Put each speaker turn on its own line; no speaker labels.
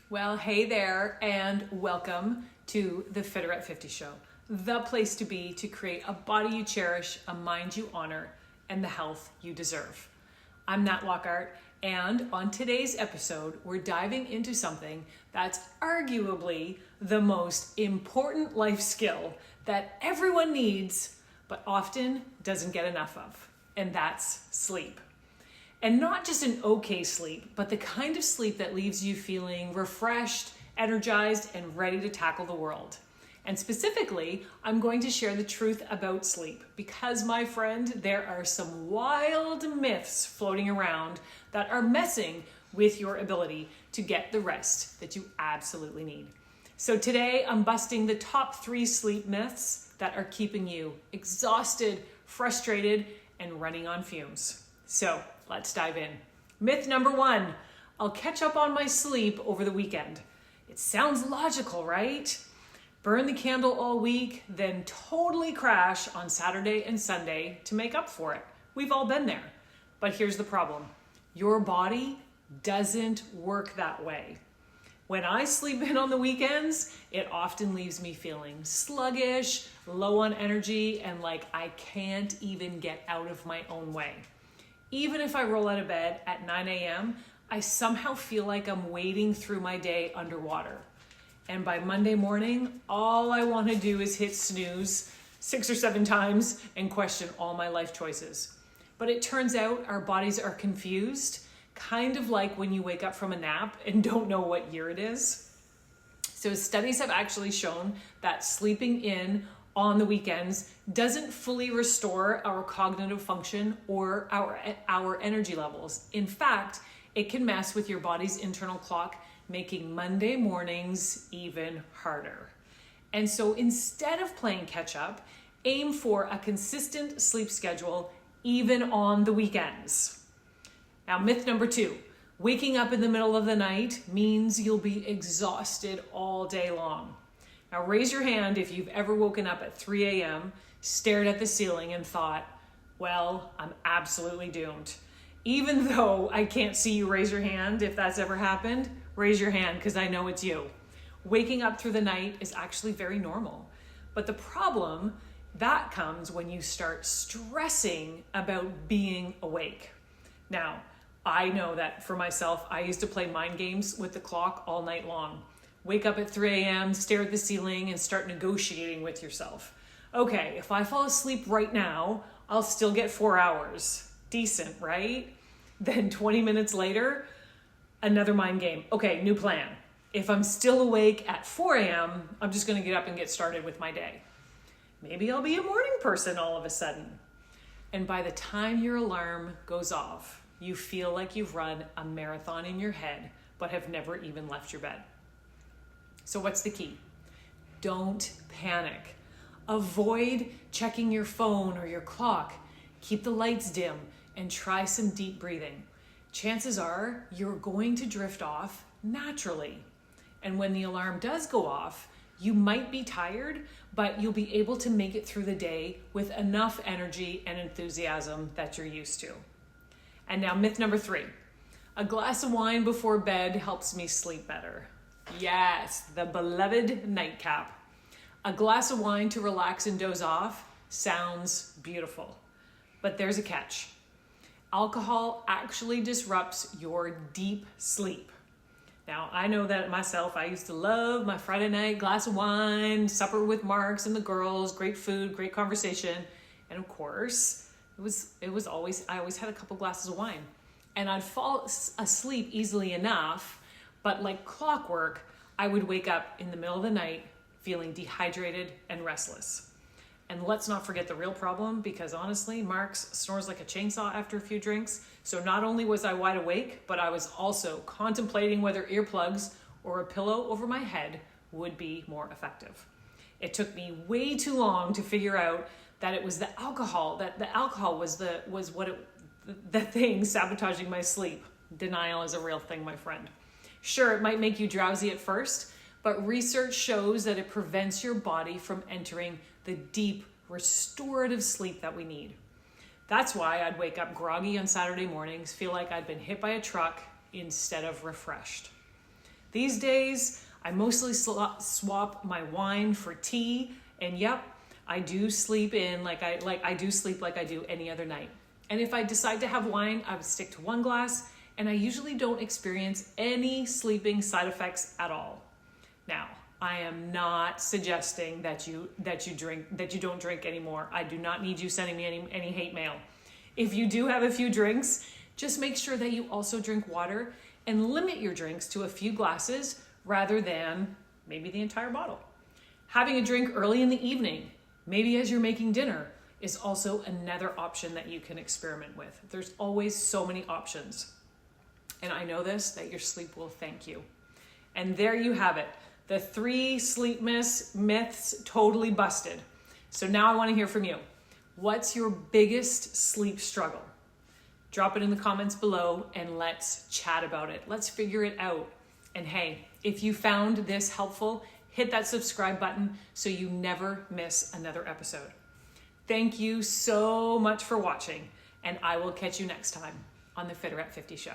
Well, hey there, and welcome to the Fitter at 50 show, the place to be to create a body you cherish, a mind you honor, and the health you deserve. I'm Nat Lockhart, and on today's episode, we're diving into something that's arguably the most important life skill that everyone needs, but often doesn't get enough of, and that's sleep. And not just an okay sleep, but the kind of sleep that leaves you feeling refreshed, energized, and ready to tackle the world. And specifically, I'm going to share the truth about sleep because, my friend, there are some wild myths floating around that are messing with your ability to get the rest that you absolutely need. So today, I'm busting the top 3 sleep myths that are keeping you exhausted, frustrated, and running on fumes. So let's dive in. Myth number 1, I'll catch up on my sleep over the weekend. It sounds logical, right? Burn the candle all week, then totally crash on Saturday and Sunday to make up for it. We've all been there. But here's the problem. Your body doesn't work that way. When I sleep in on the weekends, it often leaves me feeling sluggish, low on energy, and like I can't even get out of my own way. Even if I roll out of bed at 9 a.m., I somehow feel like I'm wading through my day underwater. And by Monday morning, all I want to do is hit snooze 6 or 7 times and question all my life choices. But it turns out our bodies are confused, kind of like when you wake up from a nap and don't know what year it is. So studies have actually shown that sleeping in on the weekends doesn't fully restore our cognitive function or our energy levels. In fact, it can mess with your body's internal clock, making Monday mornings even harder. And so instead of playing catch up, aim for a consistent sleep schedule even on the weekends. Now, myth number 2, waking up in the middle of the night means you'll be exhausted all day long. Now raise your hand if you've ever woken up at 3 a.m., stared at the ceiling and thought, well, I'm absolutely doomed. Even though I can't see you raise your hand, if that's ever happened, raise your hand because I know it's you. Waking up through the night is actually very normal. But the problem, that comes when you start stressing about being awake. Now, I know that for myself, I used to play mind games with the clock all night long. Wake up at 3 a.m., stare at the ceiling, and start negotiating with yourself. Okay, if I fall asleep right now, I'll still get 4 hours. Decent, right? Then 20 minutes later, another mind game. Okay, new plan. If I'm still awake at 4 a.m., I'm just going to get up and get started with my day. Maybe I'll be a morning person all of a sudden. And by the time your alarm goes off, you feel like you've run a marathon in your head, but have never even left your bed. So what's the key? Don't panic. Avoid checking your phone or your clock. Keep the lights dim and try some deep breathing. Chances are you're going to drift off naturally. And when the alarm does go off, you might be tired, but you'll be able to make it through the day with enough energy and enthusiasm that you're used to. And now myth number 3, a glass of wine before bed helps me sleep better. Yes, the beloved nightcap. A glass of wine to relax and doze off sounds beautiful, but there's a catch. Alcohol actually disrupts your deep sleep. Now, I know that myself, I used to love my Friday night glass of wine, supper with Marks and the girls, great food, great conversation. And of course, I always had a couple glasses of wine. And I'd fall asleep easily enough, but like clockwork, I would wake up in the middle of the night feeling dehydrated and restless. And let's not forget the real problem, because honestly, Marks snores like a chainsaw after a few drinks. So not only was I wide awake, but I was also contemplating whether earplugs or a pillow over my head would be more effective. It took me way too long to figure out that it was the alcohol, that the alcohol was the thing sabotaging my sleep. Denial is a real thing, my friend. Sure, it might make you drowsy at first, but research shows that it prevents your body from entering the deep, restorative sleep that we need. That's why I'd wake up groggy on Saturday mornings, feel like I'd been hit by a truck instead of refreshed. These days, I mostly swap my wine for tea, and yep, I do sleep in like I do any other night. And if I decide to have wine, I would stick to one glass, and I usually don't experience any sleeping side effects at all. Now, I am not suggesting that you don't drink anymore. I do not need you sending me any hate mail. If you do have a few drinks, just make sure that you also drink water and limit your drinks to a few glasses rather than maybe the entire bottle. Having a drink early in the evening, maybe as you're making dinner, is also another option that you can experiment with. There's always so many options. And I know that your sleep will thank you. And there you have it. The 3 sleep myths totally busted. So now I want to hear from you. What's your biggest sleep struggle? Drop it in the comments below and let's chat about it. Let's figure it out. And hey, if you found this helpful, hit that subscribe button so you never miss another episode. Thank you so much for watching, and I will catch you next time on the Fitter at 50 show.